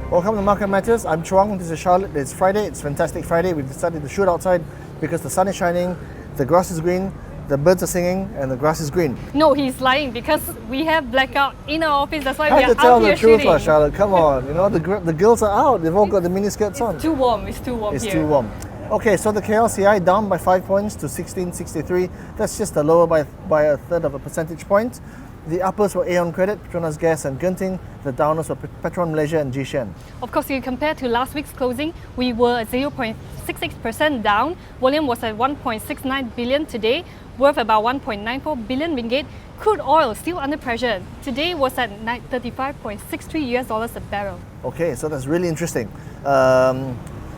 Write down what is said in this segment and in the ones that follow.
Welcome to Market Matters. I'm Chuang. This is Charlotte. It's Friday. It's Fantastic Friday. We've decided to shoot outside because the sun is shining, the grass is green, the birds are singing, and the grass is green. No, he's lying because we have blackout in our office. That's why I we have are to tell out here the truth, shooting. Charlotte. Come on. You know, the girls are out. They've all got the mini skirts on. It's too warm. It's too warm It's here. too warm. Okay, so the KLCI down by 5 points to 1663. That's just a lower by a third of a percentage point. The uppers were Aeon Credit, Petronas Gas and Genting. The downers were Petron Malaysia and Jishan. Of course, if you compare to last week's closing, we were 0.66% down. Volume was at 1.69 billion today, worth about 1.94 billion ringgit. Crude oil still under pressure. Today was at $35.63 a barrel. Okay, so that's really interesting.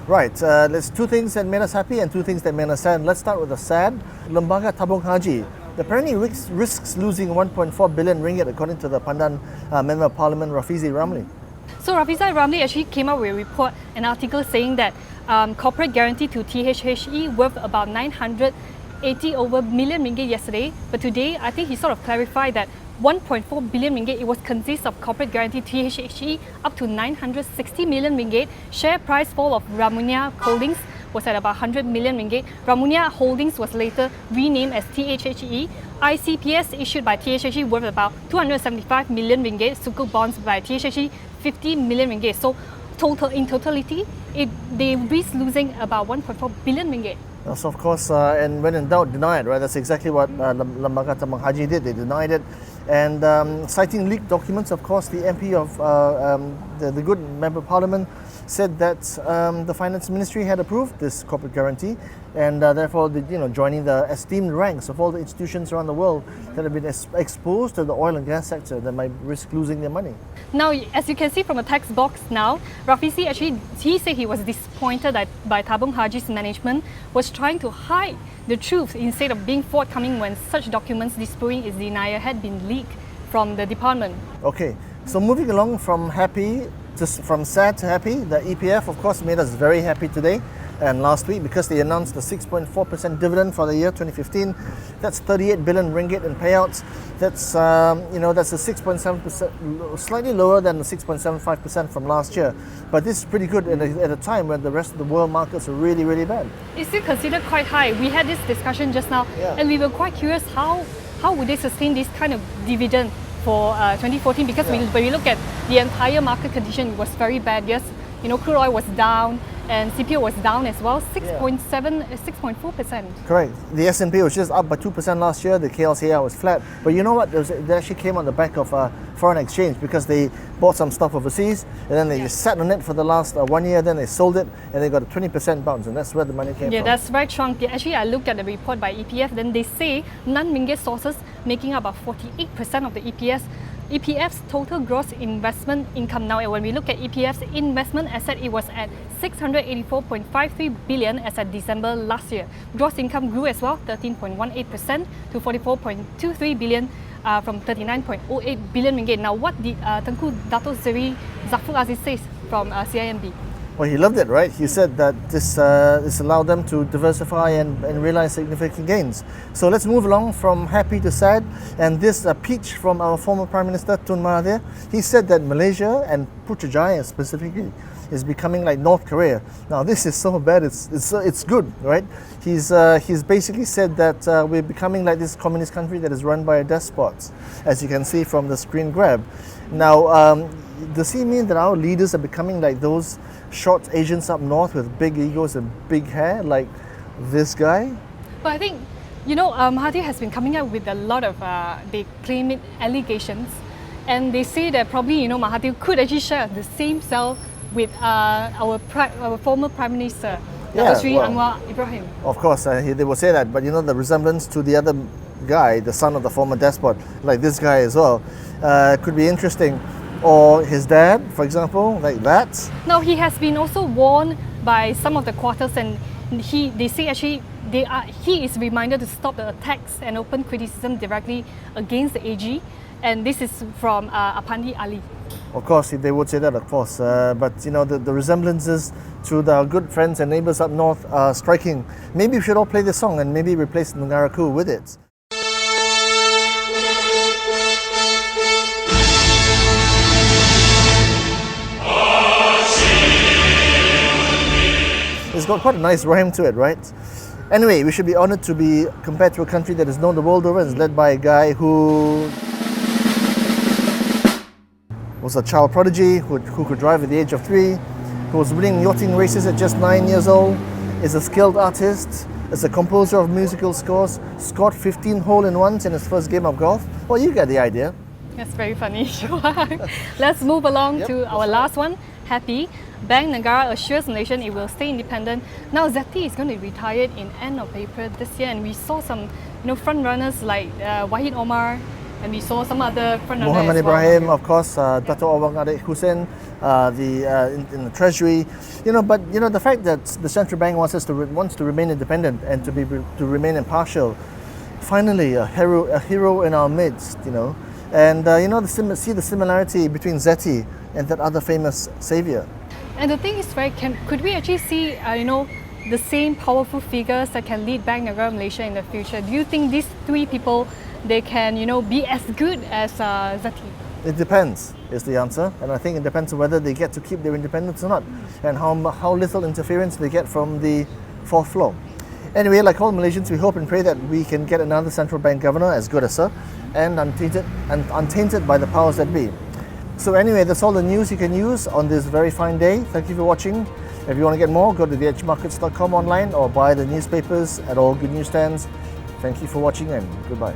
Right, there's two things that made us happy and two things that made us sad. Let's start with the sad. Lembaga Tabung Haji apparently risks losing 1.4 billion ringgit according to the Pandan Member of Parliament Rafizi Ramli. So Rafizi Ramli actually came up with a report, an article saying that corporate guarantee to THHE worth about 980 over million ringgit yesterday. But today, I think he sort of clarified that 1.4 billion ringgit, it was consists of corporate guarantee THHE up to 960 million ringgit. Share price fall of Ramunia Holdings was at about 100 million ringgit. Ramunia Holdings was later renamed as THHE. ICPS issued by THHE worth about 275 million ringgit. Sukuk bonds by THHE 50 million ringgit. So in totality, they risk losing about 1.4 billion ringgit. So of course, and when in doubt, deny it, right? That's exactly what Lembaga Tabung Haji did. They denied it. And citing leaked documents, of course, the MP of the good Member of Parliament said that the Finance Ministry had approved this corporate guarantee, and therefore, joining the esteemed ranks of all the institutions around the world that have been exposed to the oil and gas sector that might risk losing their money. Now, as you can see from the text box now, Rafizi actually, he said he was disappointed by Tabung Haji's management was trying to hide the truth instead of being forthcoming when such documents disproving its denial had been leaked from the department. Okay, so moving along from sad to happy, the EPF of course made us very happy today and last week because they announced the 6.4% dividend for the year 2015. That's 38 billion ringgit in payouts. That's that's a 6.7%, slightly lower than the 6.75% from last year. But this is pretty good at a time when the rest of the world markets are really, really bad. It's still considered quite high. We had this discussion just now, and we were quite curious how would they sustain this kind of dividend for 2014, because when we look at the entire market condition, it was very bad. Yes, crude oil was down and CPO was down as well, 6.4%. Correct. The S&P was just up by 2% last year. The KLCI was flat. But you know what? They actually came on the back of foreign exchange because they bought some stuff overseas and then they just sat on it for the last 1 year. Then they sold it and they got a 20% bounce, and that's where the money came from. Yeah, that's right, Chuang. Actually, I looked at the report by EPF. Then they say non-ringgit sources making up about 48% of the EPF's total gross investment income now. And when we look at EPF's investment asset, it was at 684.53 billion as at December last year. Gross income grew as well, 13.18% to 44.23 billion from 39.08 billion ringgit. Now, what did Tengku Dato Seri Zafrul Aziz says from CIMB? Well, he loved it, right? He said that this allowed them to diversify and realize significant gains. So let's move along from happy to sad. And this peach from our former Prime Minister, Tan Mahathir. He said that Malaysia and Putrajaya specifically is becoming like North Korea. Now this is so bad, it's good, right? He's basically said that we're becoming like this communist country that is run by a despot, as you can see from the screen grab. Now, does he mean that our leaders are becoming like those short Asians up north with big egos and big hair, like this guy? But I think, Mahathir has been coming up with a lot of, they claim it, allegations. And they say that probably, Mahathir could actually share the same cell with our former Prime Minister, Dr. Sri Anwar Ibrahim. Of course, they will say that, but the resemblance to the other guy, the son of the former despot, like this guy as well, could be interesting. Or his dad, for example, like that. Now, he has been also warned by some of the quarters, and they say actually he is reminded to stop the attacks and open criticism directly against the AG. And this is from Apandi Ali. Of course, they would say that, of course. But the resemblances to our good friends and neighbours up north are striking. Maybe we should all play this song and maybe replace Negara with it. It's got quite a nice rhyme to it, right? Anyway, we should be honoured to be compared to a country that is known the world over and is led by a guy who was a child prodigy, who could drive at the age of 3, who was winning yachting races at just 9 years old, is a skilled artist, is a composer of musical scores, scored 15 hole-in-ones in his first game of golf. Well, you get the idea. That's very funny, Chuang. Let's move along to our last one, Happy. Bank Negara assures Malaysian it will stay independent. Now Zeti is going to be retired in end of April this year, and we saw some front runners like Wahid Omar, and we saw some other front runners Muhammad as well. Ibrahim, of course, Dato' Awang Adik Hussein, in the Treasury. But the fact that the central bank wants to remain independent and to remain impartial. Finally, a hero in our midst. And see the similarity between Zeti and that other famous savior. And the thing is, right, could we actually see, the same powerful figures that can lead Bank Negara Malaysia in the future? Do you think these 3 people, they can, be as good as Zeti? It depends, is the answer. And I think it depends on whether they get to keep their independence or not, and how little interference they get from the 4th floor. Anyway, like all Malaysians, we hope and pray that we can get another central bank governor as good as her, and untainted by the powers that be. So anyway, that's all the news you can use on this very fine day. Thank you for watching. If you want to get more, go to theedgemarkets.com online or buy the newspapers at all good newsstands. Thank you for watching and goodbye.